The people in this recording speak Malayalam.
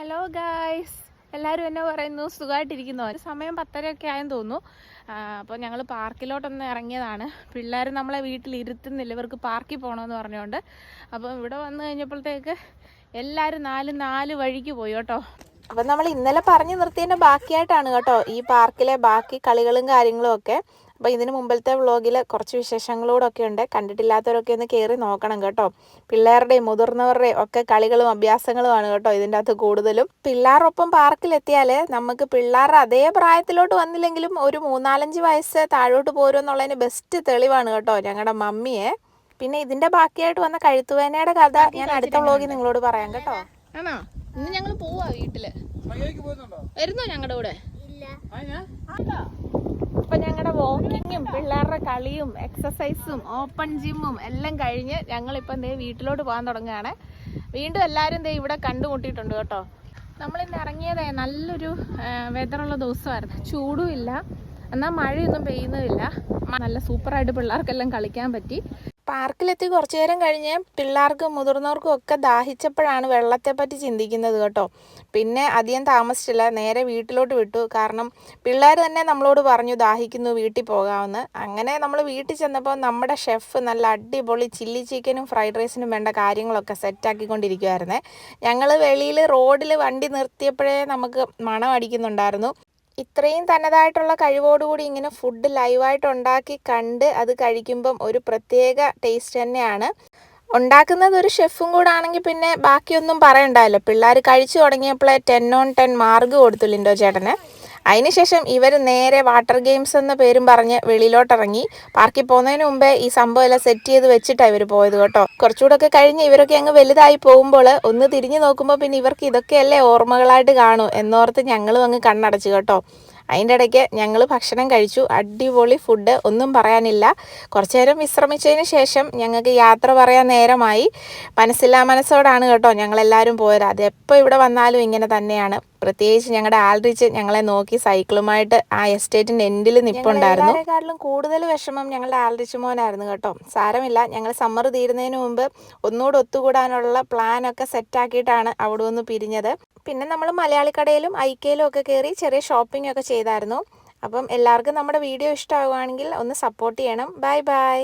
ഹലോ ഗായ്സ്, എല്ലാവരും എന്നെ പറയുന്നു സുഖമായിട്ടിരിക്കുന്നു. സമയം 10:30 ആയെന്ന് തോന്നുന്നു. അപ്പോൾ ഞങ്ങൾ പാർക്കിലോട്ടൊന്ന് ഇറങ്ങിയതാണ്. പിള്ളേർ നമ്മളെ വീട്ടിൽ ഇരുത്തുന്നില്ല, ഇവർക്ക് പാർക്കിൽ പോകണമെന്ന് പറഞ്ഞുകൊണ്ട്. അപ്പോൾ ഇവിടെ വന്നു കഴിഞ്ഞപ്പോഴത്തേക്ക് എല്ലാവരും നാല് വഴിക്ക് പോയി കേട്ടോ. അപ്പം നമ്മൾ ഇന്നലെ പറഞ്ഞു നിർത്തിയതിൻ്റെ ബാക്കിയായിട്ടാണ് കേട്ടോ ഈ പാർക്കിലെ ബാക്കി കളികളും കാര്യങ്ങളും ഒക്കെ. അപ്പോൾ ഇതിന് മുമ്പത്തെ വ്ളോഗിൽ കുറച്ച് വിശേഷങ്ങളോടൊക്കെ ഉണ്ട്. കണ്ടിട്ടില്ലാത്തവരൊക്കെ ഒന്ന് കയറി നോക്കണം കേട്ടോ. പിള്ളേരുടെയും മുതിർന്നവരുടെയും ഒക്കെ കളികളും അഭ്യാസങ്ങളുമാണ് കേട്ടോ ഇതിൻ്റെ അകത്ത് കൂടുതലും. പിള്ളേരൊപ്പം പാർക്കിലെത്തിയാൽ നമുക്ക് പിള്ളേരുടെ അതേ പ്രായത്തിലോട്ട് വന്നില്ലെങ്കിലും ഒരു 3-4 വയസ്സ് താഴോട്ട് പോരും എന്നുള്ളതിന് ബെസ്റ്റ് തെളിവാണ് കേട്ടോ ഞങ്ങളുടെ മമ്മിയെ. പിന്നെ ഇതിൻ്റെ ബാക്കിയായിട്ട് വന്ന കഴുത്തുവേനയുടെ കഥ ഞാൻ അടുത്ത വ്ളോഗിൽ നിങ്ങളോട് പറയാം കേട്ടോ. ആണോ? ഇന്ന് ഞങ്ങൾ പോവാ വീട്ടില്. വരുന്നോ ഞങ്ങളുടെ കൂടെ? അപ്പൊ ഞങ്ങളുടെ വാക്കിങ്ങും പിള്ളേരുടെ കളിയും എക്സസൈസും ഓപ്പൺ ജിമ്മും എല്ലാം കഴിഞ്ഞ് ഞങ്ങളിപ്പം ദേ വീട്ടിലോട്ട് പോകാൻ തുടങ്ങുകയാണ്. വീണ്ടും എല്ലാവരും ദേ ഇവിടെ കണ്ടുമുട്ടിയിട്ടുണ്ട് കേട്ടോ. നമ്മളിന്ന് ഇറങ്ങിയതേ നല്ലൊരു വെതറുള്ള ദിവസമായിരുന്നു. ചൂടും ഇല്ല, എന്നാൽ മഴയൊന്നും പെയ്യുന്നുമില്ല. നല്ല സൂപ്പറായിട്ട് പിള്ളേർക്കെല്ലാം കളിക്കാൻ പറ്റി. പാർക്കിലെത്തി കുറച്ചു നേരം കഴിഞ്ഞ് പിള്ളേർക്കും മുതിർന്നവർക്കും ഒക്കെ ദാഹിച്ചപ്പോഴാണ് വെള്ളത്തെപ്പറ്റി ചിന്തിക്കുന്നത് കേട്ടോ. പിന്നെ അധികം താമസിച്ചില്ല, നേരെ വീട്ടിലോട്ട് വിട്ടു. കാരണം പിള്ളേർ തന്നെ നമ്മളോട് പറഞ്ഞു ദാഹിക്കുന്നു, വീട്ടിൽ പോകാമെന്ന്. അങ്ങനെ നമ്മൾ വീട്ടിൽ ചെന്നപ്പോൾ നമ്മുടെ ഷെഫ് നല്ല അടിപൊളി ചില്ലി ചിക്കനും ഫ്രൈഡ് റൈസിനും വേണ്ട കാര്യങ്ങളൊക്കെ സെറ്റാക്കിക്കൊണ്ടിരിക്കുമായിരുന്നേ. ഞങ്ങൾ വെളിയിൽ റോഡിൽ വണ്ടി നിർത്തിയപ്പോഴേ നമുക്ക് മണം അടിക്കുന്നുണ്ടായിരുന്നു. ഇത്രയും തനതായിട്ടുള്ള കഴിവോടുകൂടി ഇങ്ങനെ ഫുഡ് ലൈവായിട്ട് ഉണ്ടാക്കി കണ്ട് അത് കഴിക്കുമ്പം ഒരു പ്രത്യേക ടേസ്റ്റ് തന്നെയാണ്. ഉണ്ടാക്കുന്നത് ഒരു ഷെഫും കൂടെ ആണെങ്കിൽ പിന്നെ ബാക്കിയൊന്നും പറയണ്ടല്ലോ. പിള്ളേർ കഴിച്ചു തുടങ്ങിയപ്പോഴേ 10/10 മാർക്ക് കൊടുത്തു ലിൻഡോ ചേട്ടന്. അതിനുശേഷം ഇവർ നേരെ വാട്ടർ ഗെയിംസ് എന്ന പേരും പറഞ്ഞ് വെളിയിലോട്ടിറങ്ങി. പാർക്കിൽ പോകുന്നതിന് മുമ്പേ ഈ സംഭവം എല്ലാം സെറ്റ് ചെയ്ത് വെച്ചിട്ടാണ് ഇവർ പോയത് കേട്ടോ. കുറച്ചുകൂടെ ഒക്കെ കഴിഞ്ഞ് ഇവരൊക്കെ അങ്ങ് വലുതായി പോകുമ്പോൾ ഒന്ന് തിരിഞ്ഞു നോക്കുമ്പോൾ പിന്നെ ഇവർക്ക് ഇതൊക്കെയല്ലേ ഓർമ്മകളായിട്ട് കാണൂ എന്നോർത്ത് ഞങ്ങളും അങ്ങ് കണ്ണടച്ചു കേട്ടോ. അതിൻ്റെ ഇടയ്ക്ക് ഞങ്ങൾ ഭക്ഷണം കഴിച്ചു. അടിപൊളി ഫുഡ്, ഒന്നും പറയാനില്ല. കുറച്ചു നേരം വിശ്രമിച്ചതിന് ശേഷം ഞങ്ങൾക്ക് യാത്ര പറയാൻ നേരമായി. മനസ്സില്ലാ മനസ്സോടാണ് കേട്ടോ ഞങ്ങളെല്ലാവരും പോയത്. അതെപ്പോൾ ഇവിടെ വന്നാലും ഇങ്ങനെ തന്നെയാണ്. പ്രത്യേകിച്ച് ഞങ്ങളുടെ ആൽറിച്ച് ഞങ്ങളെ നോക്കി സൈക്കിളുമായിട്ട് ആ എസ്റ്റേറ്റിൻ്റെ എൻഡിൽ നിൽപ്പുണ്ടായിരുന്നു. അതിനേക്കാട്ടിലും കൂടുതൽ വിഷമം ഞങ്ങളുടെ ആൽറിച്ച് മോനായിരുന്നു കേട്ടോ. സാരമില്ല, ഞങ്ങൾ സമ്മർ തീരുന്നതിന് മുമ്പ് ഒന്നുകൂടെ ഒത്തുകൂടാനുള്ള പ്ലാനൊക്കെ സെറ്റാക്കിയിട്ടാണ് അവിടെ നിന്ന് പിരിഞ്ഞത്. പിന്നെ നമ്മൾ മലയാളിക്കടയിലും ഐക്കയിലും ഒക്കെ കയറി ചെറിയ ഷോപ്പിംഗ് ഒക്കെ ചെയ്തായിരുന്നു. അപ്പം എല്ലാവർക്കും നമ്മുടെ വീഡിയോ ഇഷ്ടമാവുകയാണെങ്കിൽ ഒന്ന് സപ്പോർട്ട് ചെയ്യണം. Bye bye.